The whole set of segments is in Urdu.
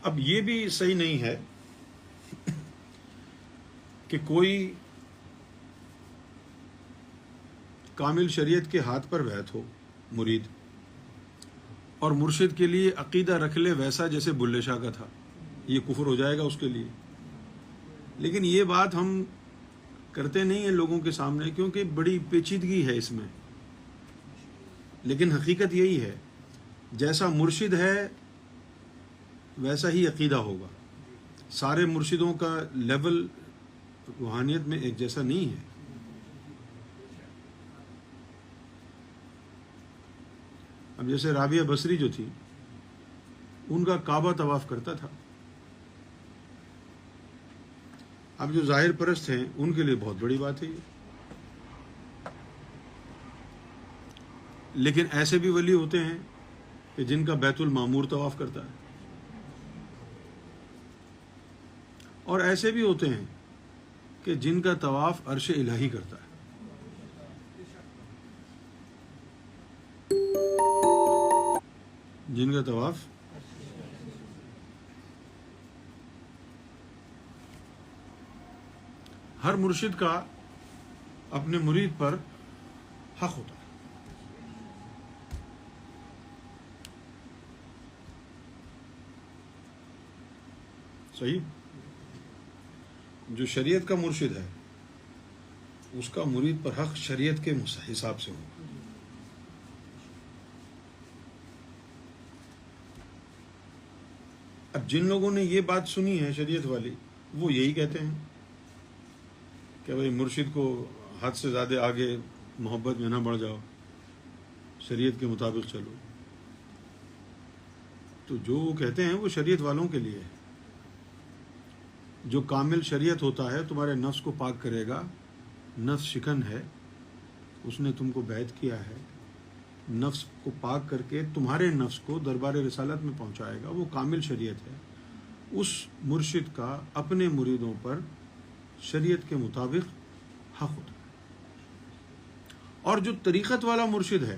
اب یہ بھی صحیح نہیں ہے کہ کوئی کامل شریعت کے ہاتھ پر بیعت ہو مرید اور مرشد کے لیے عقیدہ رکھ لے ویسا جیسے بلے شاہ کا تھا، یہ کفر ہو جائے گا اس کے لیے. لیکن یہ بات ہم کرتے نہیں ہیں لوگوں کے سامنے کیونکہ بڑی پیچیدگی ہے اس میں. لیکن حقیقت یہی ہے، جیسا مرشد ہے ویسا ہی عقیدہ ہوگا. سارے مرشدوں کا لیول روحانیت میں ایک جیسا نہیں ہے. اب جیسے رابعہ بصری جو تھی، ان کا کعبہ طواف کرتا تھا. اب جو ظاہر پرست ہیں ان کے لیے بہت بڑی بات ہے یہ. لیکن ایسے بھی ولی ہوتے ہیں کہ جن کا بیت المعمور طواف کرتا ہے، اور ایسے بھی ہوتے ہیں کہ جن کا طواف عرش الہی کرتا ہے. جن کا طواف ہر مرشد کا اپنے مرید پر حق ہوتا ہے. صحیح؟ جو شریعت کا مرشد ہے اس کا مرید پر حق شریعت کے حساب سے ہو. اب جن لوگوں نے یہ بات سنی ہے شریعت والی، وہ یہی کہتے ہیں کہ بھائی مرشد کو حد سے زیادہ آگے محبت میں نہ بڑھ جاؤ، شریعت کے مطابق چلو. تو جو وہ کہتے ہیں وہ شریعت والوں کے لیے ہے. جو کامل شریعت ہوتا ہے تمہارے نفس کو پاک کرے گا. نفس شکن ہے، اس نے تم کو بیعت کیا ہے، نفس کو پاک کر کے تمہارے نفس کو دربار رسالت میں پہنچائے گا. وہ کامل شریعت ہے. اس مرشد کا اپنے مریدوں پر شریعت کے مطابق حق ہوتا ہے. اور جو طریقت والا مرشد ہے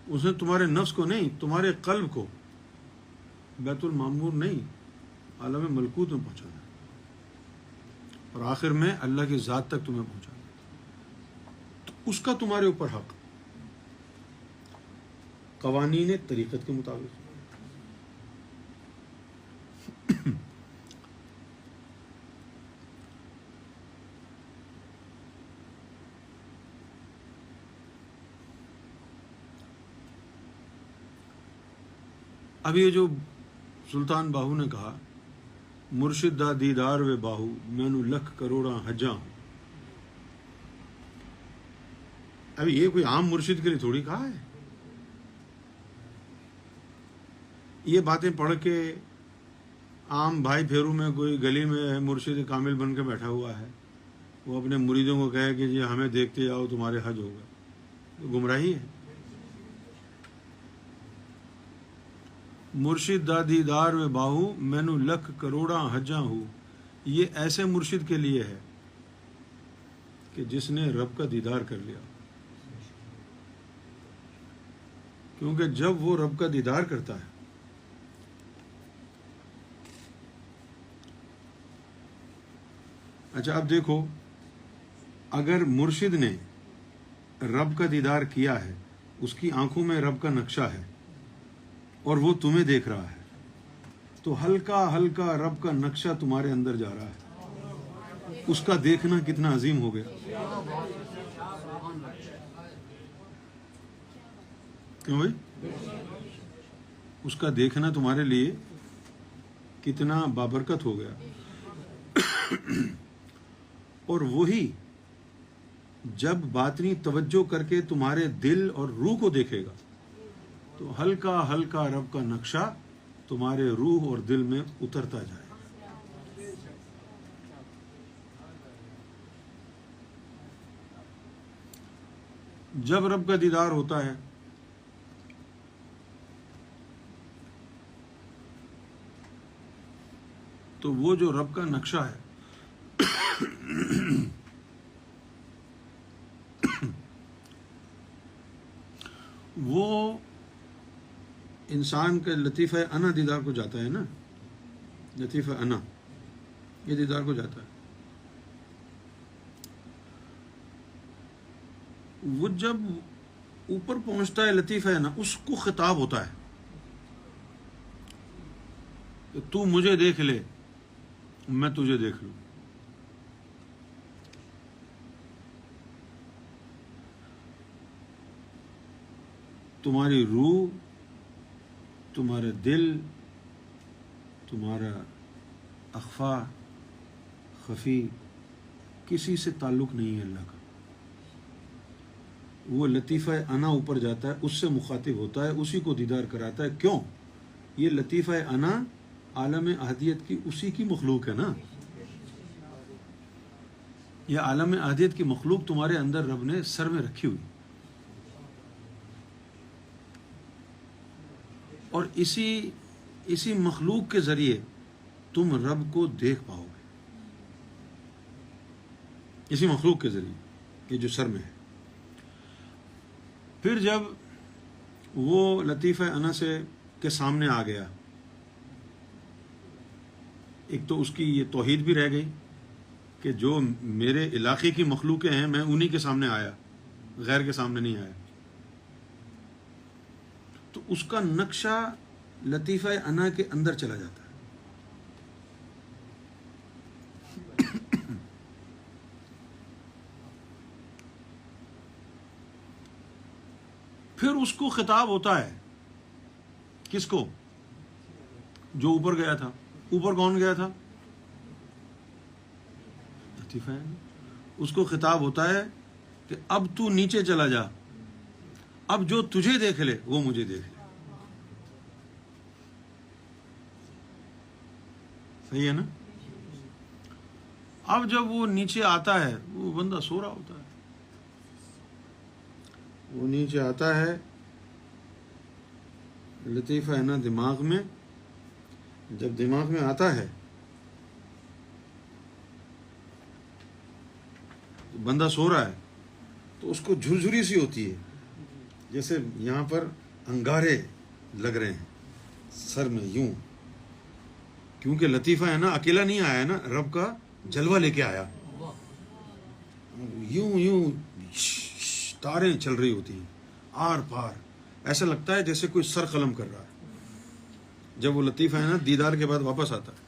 اس نے تمہارے نفس کو نہیں، تمہارے قلب کو بیت المعمور نہیں، عالم ملکوت میں پہنچانا ہے، اور آخر میں اللہ کی ذات تک تمہیں پہنچانا ہے. تو اس کا تمہارے اوپر حق قوانین طریقت کے مطابق. اب یہ جو سلطان باہو نے کہا مرشد دا دیدار وے باہو مینو لکھ کروڑاں حجاں، اب یہ کوئی عام مرشد کے لیے تھوڑی کہا ہے. یہ باتیں پڑھ کے عام بھائی پھیرو میں کوئی گلی میں مرشد کامل بن کے بیٹھا ہوا ہے، وہ اپنے مریدوں کو کہے کہ جی ہمیں دیکھتے جاؤ تمہارے حج ہوگا، تو گمراہی ہے. مرشد دا دیدار و باہو مینو لکھ کروڑاں حجاں ہو، یہ ایسے مرشد کے لیے ہے کہ جس نے رب کا دیدار کر لیا. کیونکہ جب وہ رب کا دیدار کرتا ہے اچھا اب دیکھو، اگر مرشد نے رب کا دیدار کیا ہے، اس کی آنکھوں میں رب کا نقشہ ہے اور وہ تمہیں دیکھ رہا ہے، تو ہلکا ہلکا رب کا نقشہ تمہارے اندر جا رہا ہے. اس کا دیکھنا کتنا عظیم ہو گیا. کیوں بھائی؟ اس کا دیکھنا تمہارے لیے کتنا بابرکت ہو گیا. اور وہی جب باطنی توجہ کر کے تمہارے دل اور روح کو دیکھے گا تو ہلکا ہلکا رب کا نقشہ تمہارے روح اور دل میں اترتا جائے گا. جب رب کا دیدار ہوتا ہے تو وہ جو رب کا نقشہ ہے وہ انسان کا لطیفہ انا دیدار کو جاتا ہے نا، لطیفہ انا یہ دیدار کو جاتا ہے، وہ جب اوپر پہنچتا ہے لطیفہ انا، اس کو خطاب ہوتا ہے کہ تو مجھے دیکھ لے، میں تجھے دیکھ لوں. تمہاری روح، تمہارے دل، تمہارا اخفا خفی کسی سے تعلق نہیں ہے اللہ کا. وہ لطیفہ انا اوپر جاتا ہے، اس سے مخاطب ہوتا ہے، اسی کو دیدار کراتا ہے. کیوں؟ یہ لطیفہ انا عالم احدیت کی اسی کی مخلوق ہے نا. یہ عالم احدیت کی مخلوق تمہارے اندر رب نے سر میں رکھی ہوئی، اور اسی مخلوق کے ذریعے تم رب کو دیکھ پاؤ گے، اسی مخلوق کے ذریعے، یہ جو سر میں ہے. پھر جب وہ لطیفہ انا سے کے سامنے آ گیا، ایک تو اس کی یہ توحید بھی رہ گئی کہ جو میرے علاقے کی مخلوقیں ہیں میں انہی کے سامنے آیا، غیر کے سامنے نہیں آیا. تو اس کا نقشہ لطیفہ انا کے اندر چلا جاتا ہے. پھر اس کو خطاب ہوتا ہے، کس کو؟ جو اوپر گیا تھا. اوپر کون گیا تھا؟ لطیفہ انا. اس کو خطاب ہوتا ہے کہ اب تو نیچے چلا جا، اب جو تجھے دیکھ لے وہ مجھے دیکھ لے. صحیح ہے نا؟ اب جب وہ نیچے آتا ہے، وہ بندہ سو رہا ہوتا ہے، وہ نیچے آتا ہے، لطیفہ انا دماغ میں، جب دماغ میں آتا ہے بندہ سو رہا ہے تو اس کو جھرجھری سی ہوتی ہے، جیسے یہاں پر انگارے لگ رہے ہیں سر میں یوں، کیونکہ لطیفہ ہے نا اکیلا نہیں آیا نا، رب کا جلوہ لے کے آیا. یوں یوں تاریں چل رہی ہوتی ہیں آر پار، ایسا لگتا ہے جیسے کوئی سر قلم کر رہا ہے. جب وہ لطیفہ ہے نا دیدار کے بعد واپس آتا ہے.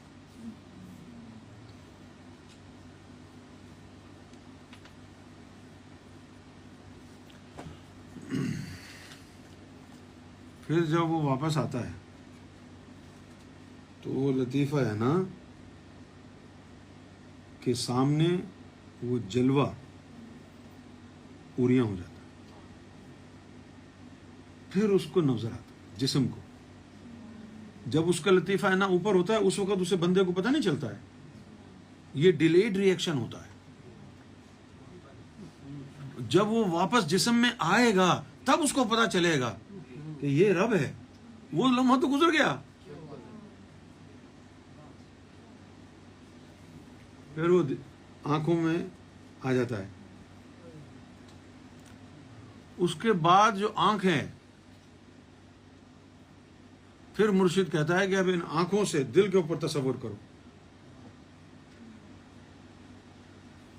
پھر جب وہ واپس آتا ہے تو وہ لطیفہ ہے نا کے سامنے وہ جلوہ اوریاں ہو جاتا ہے. پھر اس کو نظر آتا ہے جسم کو. جب اس کا لطیفہ ہے نا اوپر ہوتا ہے اس وقت اسے بندے کو پتہ نہیں چلتا ہے، یہ ڈیلیڈ ریئیکشن ہوتا ہے. جب وہ واپس جسم میں آئے گا تب اس کو پتہ چلے گا کہ یہ رب ہے. وہ لمحہ تو گزر گیا. پھر وہ آنکھوں میں آ جاتا ہے. اس کے بعد جو آنکھ ہے، پھر مرشد کہتا ہے کہ اب ان آنکھوں سے دل کے اوپر تصور کرو.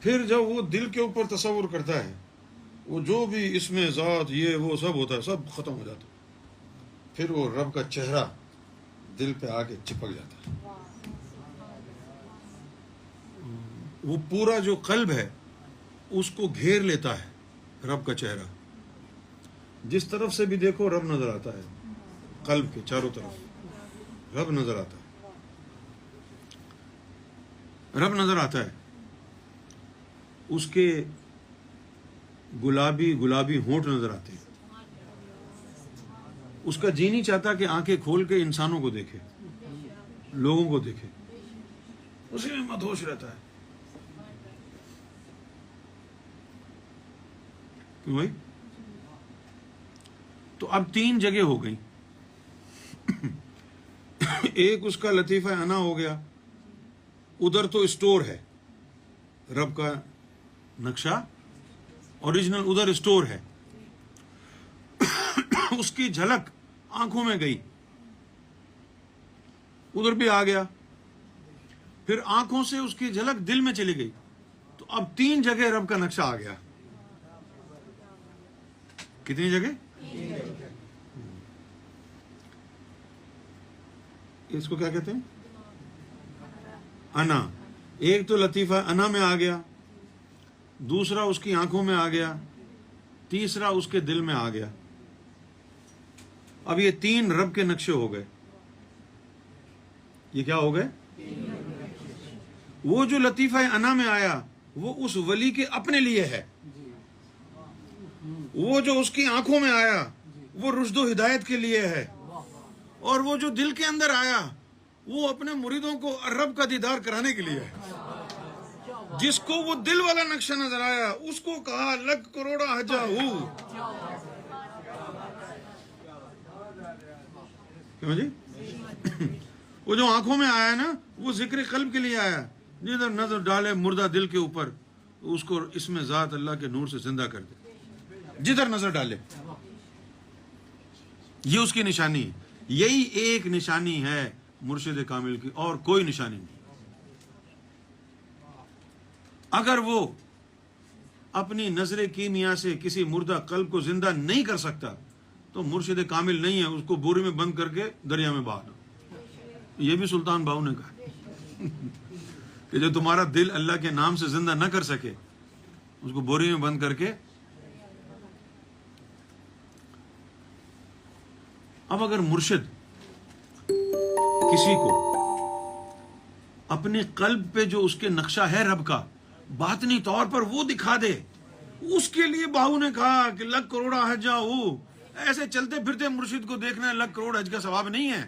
پھر جب وہ دل کے اوپر تصور کرتا ہے، وہ جو بھی اس میں ذات یہ وہ سب ہوتا ہے سب ختم ہو جاتا ہے. پھر وہ رب کا چہرہ دل پہ آ کے چپک جاتا ہے. وہ پورا جو قلب ہے اس کو گھیر لیتا ہے رب کا چہرہ. جس طرف سے بھی دیکھو رب نظر آتا ہے، قلب کے چاروں طرف رب نظر آتا ہے، رب نظر آتا ہے. اس کے گلابی گلابی ہونٹ نظر آتے ہیں. اس کا جی نہیں چاہتا کہ آنکھیں کھول کے انسانوں کو دیکھے، لوگوں کو دیکھے، اسی میں مدہوش رہتا ہے. کیوں بھائی؟ تو اب 3 جگہ ہو گئی. ایک اس کا لطیفہ انا ہو گیا، ادھر تو اسٹور ہے رب کا نقشہ اوریجنل، ادھر اسٹور ہے. اس کی جھلک آنکھوں میں گئی ادھر بھی آ گیا. پھر آنکھوں سے اس کی جھلک دل میں چلی گئی, تو اب 3 جگہ رب کا نقشہ آ گیا. کتنی جگہ؟ اس کو کیا کہتے ہیں؟ انا. ایک تو لطیفہ انا میں آ گیا, دوسرا اس کی آنکھوں میں آ گیا, تیسرا اس کے دل میں آ گیا. اب یہ 3 رب کے نقشے ہو گئے. یہ کیا ہو گئے؟ وہ جو لطیفہ انا میں آیا وہ اس ولی کے اپنے لیے ہے. وہ جو اس کی آنکھوں میں آیا وہ رشد و ہدایت کے لیے ہے. اور وہ جو دل کے اندر آیا وہ اپنے مریدوں کو رب کا دیدار کرانے کے لیے ہے. جس کو وہ دل والا نقشہ نظر آیا اس کو کہا لکھ کروڑا حجا ہوں. کیوں جی؟ وہ جو آنکھوں میں آیا نا وہ ذکر قلب کے لیے آیا. جدھر نظر ڈالے مردہ دل کے اوپر اس کو اس میں ذات اللہ کے نور سے زندہ کر دے. جدھر نظر ڈالے, یہ اس کی نشانی ہے. یہی ایک نشانی ہے مرشد کامل کی, اور کوئی نشانی نہیں. اگر وہ اپنی نظر کیمیا سے کسی مردہ قلب کو زندہ نہیں کر سکتا تو مرشد کامل نہیں ہے. اس کو بوری میں بند کر کے دریا میں بہا دو. یہ بھی سلطان باہو نے کہا کہ جو تمہارا دل اللہ کے نام سے زندہ نہ کر سکے اس کو بوری میں بند کر کے. اب اگر مرشد کسی کو اپنے قلب پہ جو اس کے نقشہ ہے رب کا باطنی طور پر وہ دکھا دے, اس کے لیے باہو نے کہا کہ لکھ کروڑا حجا ہو. ایسے چلتے پھرتے مرشد کو دیکھنا لکھ کروڑ حج کا ثواب نہیں ہے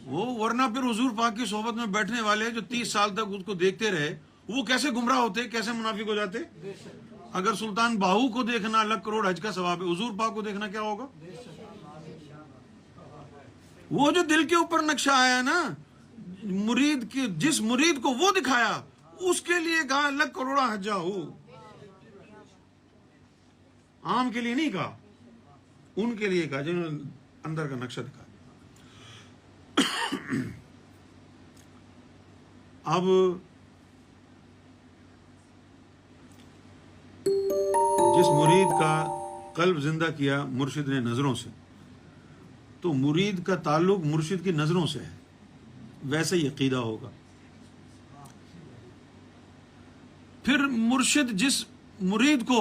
وہ. ورنہ پھر حضور پاک کی صحبت میں بیٹھنے والے جو 30 سال تک اس کو دیکھتے رہے وہ کیسے گمراہ ہوتے, کیسے منافق ہو جاتے. اگر سلطان باہو کو دیکھنا لکھ کروڑ حج کا ثواب ہے, حضور پاک کو دیکھنا کیا ہوگا؟ وہ جو دل کے اوپر نقشہ آیا نا مرید کی, جس مرید کو وہ دکھایا اس کے لیے کہا لکھ کروڑا حجا ہو. عام کے لیے نہیں کہا, ان کے لیے کہا جنہوں نے اندر کا نقشہ دکھا. اب جس مرید کا قلب زندہ کیا مرشد نے نظروں سے, تو مرید کا تعلق مرشد کی نظروں سے ہے, ویسے ہی عقیدہ ہوگا. پھر مرشد جس مرید کو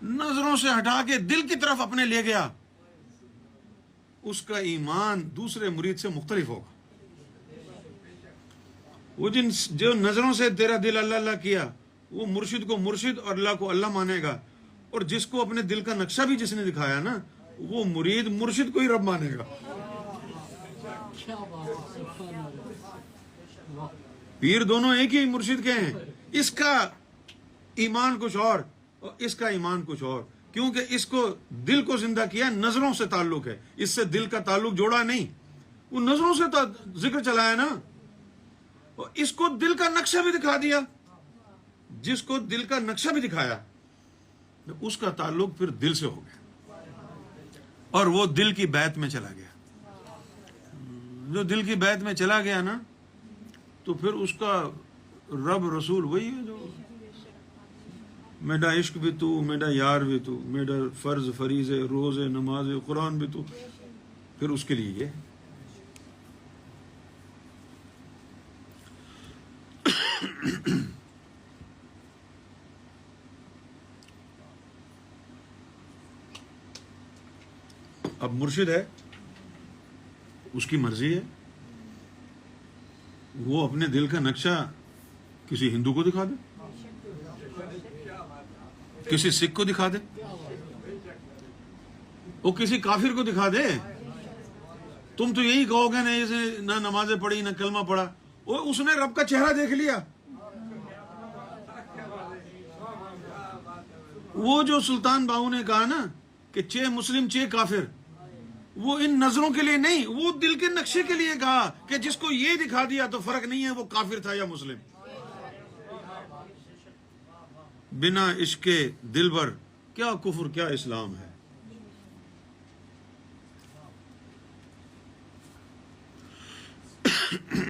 نظروں سے ہٹا کے دل کی طرف اپنے لے گیا اس کا ایمان دوسرے مرید سے مختلف ہوگا. وہ جو نظروں سے تیرا دل اللہ اللہ کیا وہ مرشد کو مرشد اور اللہ کو اللہ مانے گا, اور جس کو اپنے دل کا نقشہ بھی جس نے دکھایا نا وہ مرید مرشد کو ہی رب مانے گا. پیر دونوں ایک ہی مرشد کے ہیں. اس کا ایمان کچھ اور اس کا ایمان کچھ اور, کیونکہ اس کو دل کو زندہ کیا نظروں سے تعلق ہے, اس سے دل کا تعلق جوڑا نہیں. وہ نظروں سے ذکر چلایا نا, اور اس کو دل کا نقشہ بھی دکھا دیا. جس کو دل کا نقشہ بھی دکھایا اس کا تعلق پھر دل سے ہو گیا, اور وہ دل کی بیعت میں چلا گیا. جو دل کی بیعت میں چلا گیا نا تو پھر اس کا رب رسول وہی ہے جو میرا عشق بھی تو, میرا یار بھی تو, میرا فرض فریضے روزے نماز قرآن بھی تو, پھر اس کے لیے یہ. اب مرشد ہے, اس کی مرضی ہے, وہ اپنے دل کا نقشہ کسی ہندو کو دکھا دے, کسی سکھ کو دکھا دے, وہ کسی کافر کو دکھا دے. تم تو یہی کہو گے نہ نمازیں پڑھی نہ کلمہ پڑھا, وہ اس نے رب کا چہرہ دیکھ لیا. وہ جو سلطان باہو نے کہا نا کہ چھ مسلم چھ کافر, وہ ان نظروں کے لیے نہیں, وہ دل کے نقشے کے لیے کہا کہ جس کو یہ دکھا دیا تو فرق نہیں ہے وہ کافر تھا یا مسلم. بنا عشق دلبر کیا کفر کیا اسلام ہے.